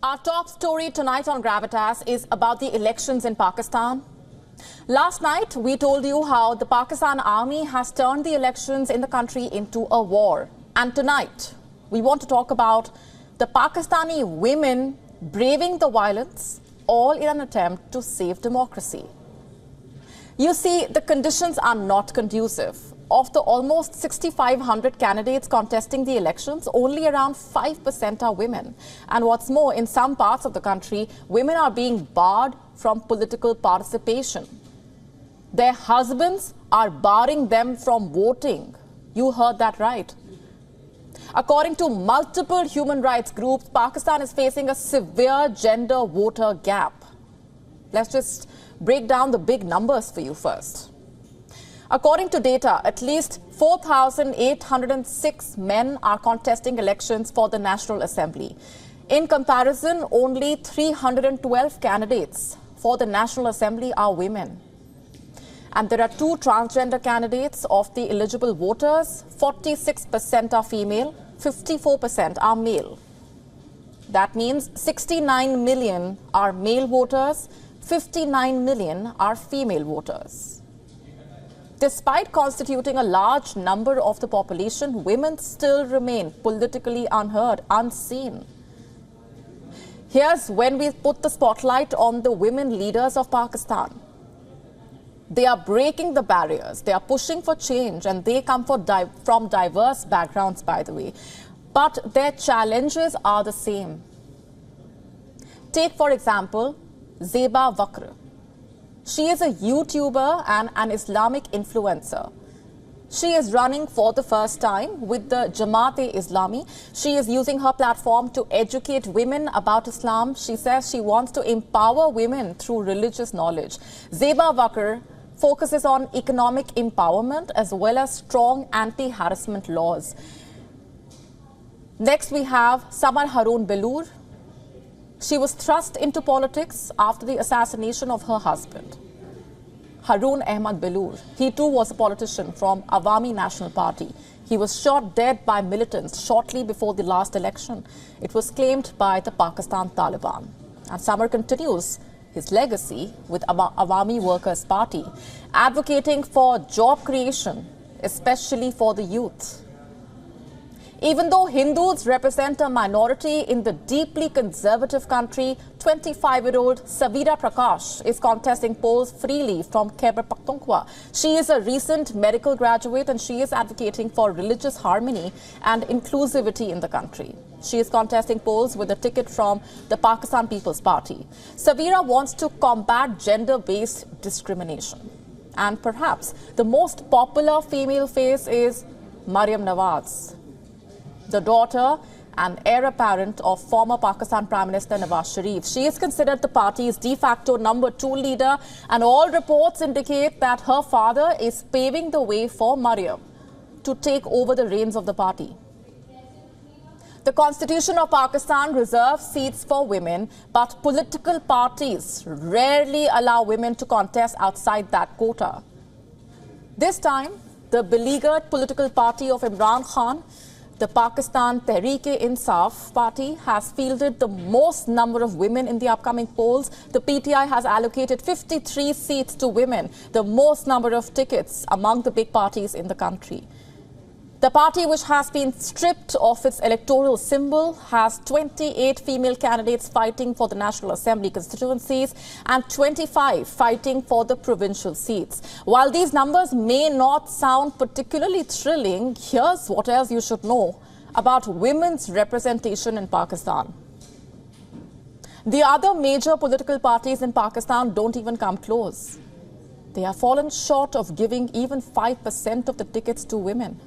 Our top story tonight on Gravitas is about the elections in Pakistan. Last night, we told you how the Pakistan army has turned the elections in the country into a war. And tonight, we want to talk about the Pakistani women braving the violence, all in an attempt to save democracy. You see, the conditions are not conducive. Of the almost 6,500 candidates contesting the elections, only around 5% are women. And what's more, in some parts of the country, women are being barred from political participation. Their husbands are barring them from voting. You heard that right. According to multiple human rights groups, Pakistan is facing a severe gender voter gap. Let's just break down the big numbers for you first. According to data, at least 4,806 men are contesting elections for the National Assembly. In comparison, only 312 candidates for the National Assembly are women. And there are 2 transgender candidates of the eligible voters. 46% are female, 54% are male. That means 69 million are male voters, 59 million are female voters. Despite constituting a large number of the population, women still remain politically unheard, unseen. Here's when we put the spotlight on the women leaders of Pakistan. They are breaking the barriers, they are pushing for change, and they come from diverse backgrounds, by the way. But their challenges are the same. Take, for example, Zeba Wakr. She is a YouTuber and an Islamic influencer. She is running for the first time with the Jamaat-e-Islami. She is using her platform to educate women about Islam. She says she wants to empower women through religious knowledge. Zeba Wakr focuses on economic empowerment as well as strong anti-harassment laws. Next, we have Samar Haroon Belur. She was thrust into politics after the assassination of her husband, Haroon Ahmad Belur. He too was a politician from Awami National Party. He was shot dead by militants shortly before the last election. It was claimed by the Pakistan Taliban. And Samar continues his legacy with Awami Workers' Party, advocating for job creation, especially for the youth. Even though Hindus represent a minority in the deeply conservative country, 25-year-old Savira Prakash is contesting polls freely from Khyber Pakhtunkhwa. She is a recent medical graduate and she is advocating for religious harmony and inclusivity in the country. She is contesting polls with a ticket from the Pakistan People's Party. Savira wants to combat gender-based discrimination. And perhaps the most popular female face is Maryam Nawaz, the daughter and heir apparent of former Pakistan Prime Minister Nawaz Sharif. She is considered the party's de facto number 2 leader, and all reports indicate that her father is paving the way for Maryam to take over the reins of the party. The Constitution of Pakistan reserves seats for women, but political parties rarely allow women to contest outside that quota. This time, the beleaguered political party of Imran Khan, the Pakistan Tehreek-e-Insaf party, has fielded the most number of women in the upcoming polls. The PTI has allocated 53 seats to women, the most number of tickets among the big parties in the country. The party, which has been stripped of its electoral symbol, has 28 female candidates fighting for the National Assembly constituencies and 25 fighting for the provincial seats. While these numbers may not sound particularly thrilling, here's what else you should know about women's representation in Pakistan. The other major political parties in Pakistan don't even come close. They have fallen short of giving even 5% of the tickets to women.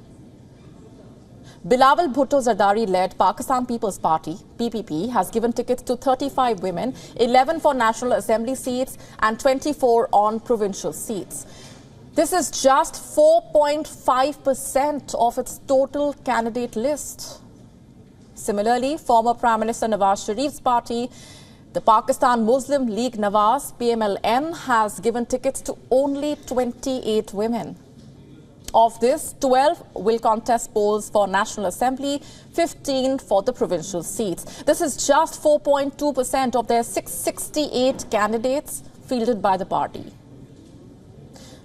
Bilawal Bhutto Zardari-led Pakistan People's Party, PPP, has given tickets to 35 women, 11 for National Assembly seats and 24 on provincial seats. This is just 4.5% of its total candidate list. Similarly, former Prime Minister Nawaz Sharif's party, the Pakistan Muslim League Nawaz, PMLN, has given tickets to only 28 women. Of this, 12 will contest polls for National Assembly, 15 for the provincial seats. This is just 4.2% of their 668 candidates fielded by the party.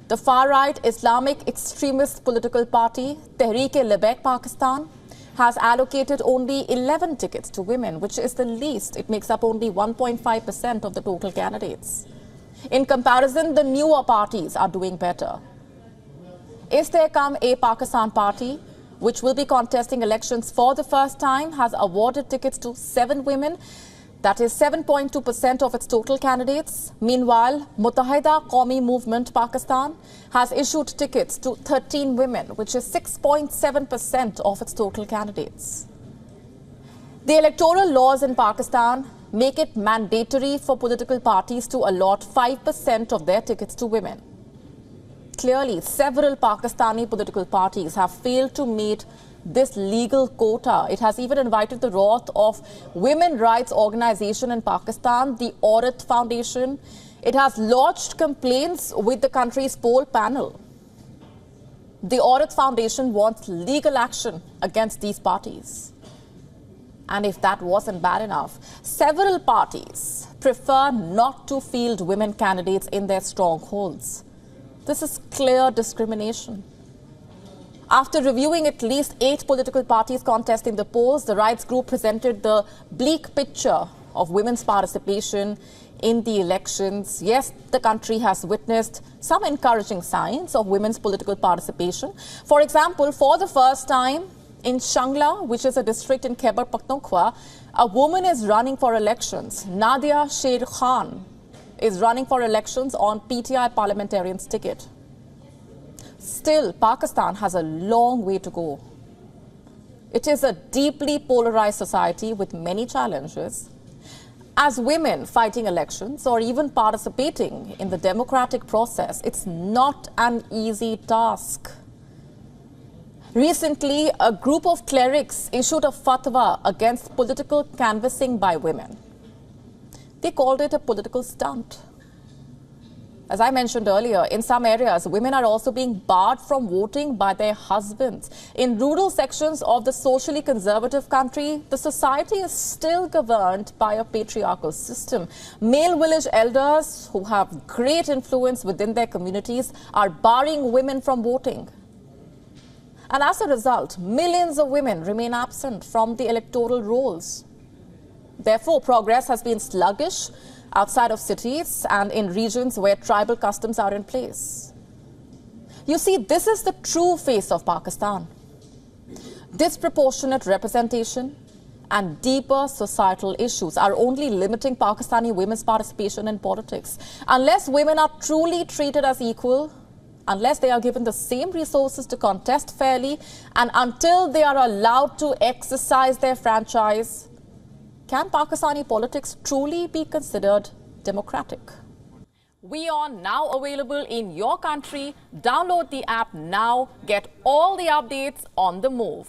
The far-right Islamic extremist political party, Tehreek-e-Labbaik Pakistan, has allocated only 11 tickets to women, which is the least. It makes up only 1.5% of the total candidates. In comparison, the newer parties are doing better. Istehkam-e Pakistan Party, which will be contesting elections for the first time, has awarded tickets to 7 women. That is 7.2% of its total candidates. Meanwhile, Muttahida Qawmi Movement Pakistan has issued tickets to 13 women, which is 6.7% of its total candidates. The electoral laws in Pakistan make it mandatory for political parties to allot 5% of their tickets to women. Clearly, several Pakistani political parties have failed to meet this legal quota. It has even invited the wrath of women rights organization in Pakistan, the Aurat Foundation. It has lodged complaints with the country's poll panel. The Aurat Foundation wants legal action against these parties. And if that wasn't bad enough, several parties prefer not to field women candidates in their strongholds. This is clear discrimination. After reviewing at least 8 political parties contesting the polls, the rights group presented the bleak picture of women's participation in the elections. Yes, the country has witnessed some encouraging signs of women's political participation. For example, for the first time in Shangla, which is a district in Khyber Pakhtunkhwa, a woman is running for elections. Nadia Sher Khan is running for elections on PTI parliamentarian's ticket. Still, Pakistan has a long way to go. It is a deeply polarized society with many challenges. As women fighting elections or even participating in the democratic process, it's not an easy task. Recently, a group of clerics issued a fatwa against political canvassing by women. They called it a political stunt. As I mentioned earlier, in some areas, women are also being barred from voting by their husbands. In rural sections of the socially conservative country, the society is still governed by a patriarchal system. Male village elders who have great influence within their communities are barring women from voting. And as a result, millions of women remain absent from the electoral rolls. Therefore, progress has been sluggish outside of cities and in regions where tribal customs are in place. You see, this is the true face of Pakistan. Disproportionate representation and deeper societal issues are only limiting Pakistani women's participation in politics. Unless women are truly treated as equal, unless they are given the same resources to contest fairly, and until they are allowed to exercise their franchise, can Pakistani politics truly be considered democratic? WION now available in your country. Download the app now. Get all the updates on the move.